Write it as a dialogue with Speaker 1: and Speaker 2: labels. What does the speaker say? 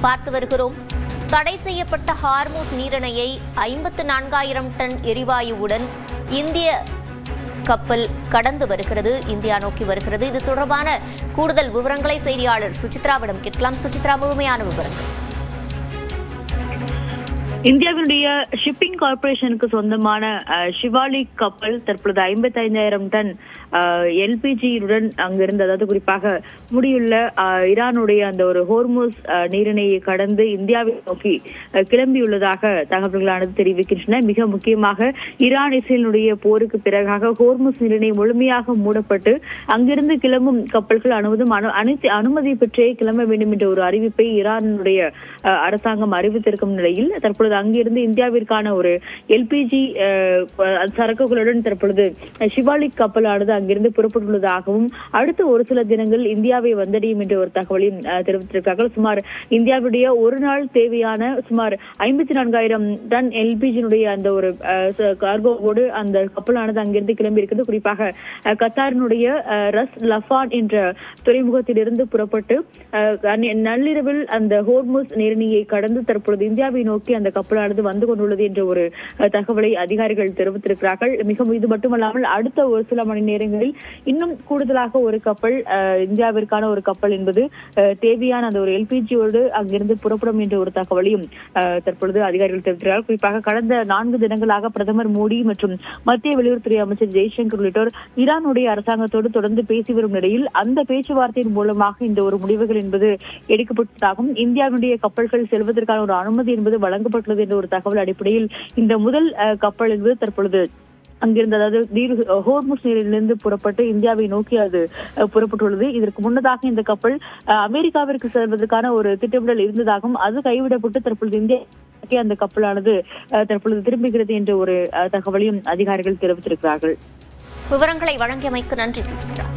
Speaker 1: பார்த்து வருகிறோம். தடை செய்யப்பட்ட ஹார்மூஸ் நீரிணையை 54,000 டன் எரிவாயுவுடன் இந்திய கப்பல் கடந்து வருகிறது, இந்தியா நோக்கி வருகிறது. இது தொடர்பான கூடுதல் விவரங்களை செய்தியாளர் சுசித்ராவிடம் கேட்கலாம். சுசித்ரா, முழுமையான விவரங்கள்.
Speaker 2: இந்தியாவினுடைய ஷிப்பிங் கார்பரேஷனுக்கு சொந்தமான ஷிவாலிக் கப்பல் தற்பொழுது 55,000 டன் எல்பிஜியுடன் அங்கிருந்து, அதாவது குறிப்பாக முடியுள்ள ஈரானுடைய அந்த ஒரு ஹோர்முஸ் நீரிணையை கடந்து இந்தியாவை நோக்கி கிளம்பியுள்ளதாக தகவல்களானது தெரிவிக்கின்றன. மிக முக்கியமாக ஈரான் இஸ்ரேலுடைய போருக்கு பிறகாக ஹோர்முஸ் நீரிணை முழுமையாக மூடப்பட்டு அங்கிருந்து கிளம்பும் கப்பல்கள் அனுமதி பெற்றே கிளம்ப வேண்டும் என்ற ஒரு அறிவிப்பை ஈரானுடைய அரசாங்கம் அறிவித்திருக்கும் நிலையில் தற்பொழுது அங்கிருந்து இந்தியாவிற்கான ஒரு எல்பிஜி சரக்குகளுடன் தற்பொழுது ஷிவாலிக் கப்பலானது அங்கிருந்து புறப்பட்டுள்ளதாகவும் அடுத்த ஒரு சில தினங்கள் இந்தியாவை வந்தடையும் என்ற ஒரு தகவலையும் தெரிவித்திருக்கிறார்கள். சுமார் இந்தியாவுடைய ஒரு நாள் தேவையான சுமார் 54,000 டன் எல்பிஜியினுடைய அந்த ஒரு கார்கோவோடு அந்த கப்பலானது அங்கிருந்து கிளம்பி இருக்கிறது. குறிப்பாக கத்தாரினுடைய ரஸ் லஃபான் என்ற துறைமுகத்திலிருந்து புறப்பட்டு நள்ளிரவில் அந்த ஹோர்முஸ் நீரிணையை கடந்து தற்பொழுது இந்தியாவை நோக்கி அந்த கப்பலானது வந்து கொண்டுள்ளது என்ற ஒரு தகவலை அதிகாரிகள் தெரிவித்திருக்கிறார்கள். இது மட்டுமல்லாமல் அடுத்த ஒரு சில மணி நேரங்களில் இன்னும் கூடுதலாக ஒரு கப்பல், இந்தியாவிற்கான ஒரு கப்பல் என்பது தேவையான அந்த ஒரு எல்பிஜியோடு அங்கிருந்து புறப்படும் என்ற ஒரு தகவலையும் தற்பொழுது அதிகாரிகள் தெரிவித்திருக்கிறார்கள். குறிப்பாக கடந்த 4 தினங்களாக பிரதமர் மோடி மற்றும் மத்திய வெளியுறவுத்துறை அமைச்சர் ஜெய்சங்கர் உள்ளிட்டோர் ஈரானுடைய அரசாங்கத்தோடு தொடர்ந்து பேசி வரும் நிலையில் அந்த பேச்சுவார்த்தையின் மூலமாக இந்த ஒரு முடிவுகள் என்பது எடுக்கப்பட்டதாகவும் இந்தியாவுடைய கப்பல்கள் செல்வதற்கான ஒரு அனுமதி என்பது வழங்கப்பட்டுள்ளது என்ற ஒரு தகவல் அடிப்படையில் இந்த முதல் கப்பல் என்பது தற்பொழுது அங்கிருந்து, அதாவது ஹோர்முஸ் நீரிலிருந்து புறப்பட்டு இந்தியாவை நோக்கி அது புறப்பட்டுள்ளது. இதற்கு முன்னதாக இந்த கப்பல் அமெரிக்காவிற்கு செல்வதற்கான ஒரு திட்டமிடல் இருந்ததாகவும் அது கைவிடப்பட்டு தற்பொழுது இந்தியா அந்த கப்பலானது தற்பொழுது திரும்புகிறது என்ற ஒரு தகவலையும் அதிகாரிகள் தெரிவித்திருக்கிறார்கள்.
Speaker 1: விவரங்களை வழங்கியமைக்கு நன்றி சுசித்ரா.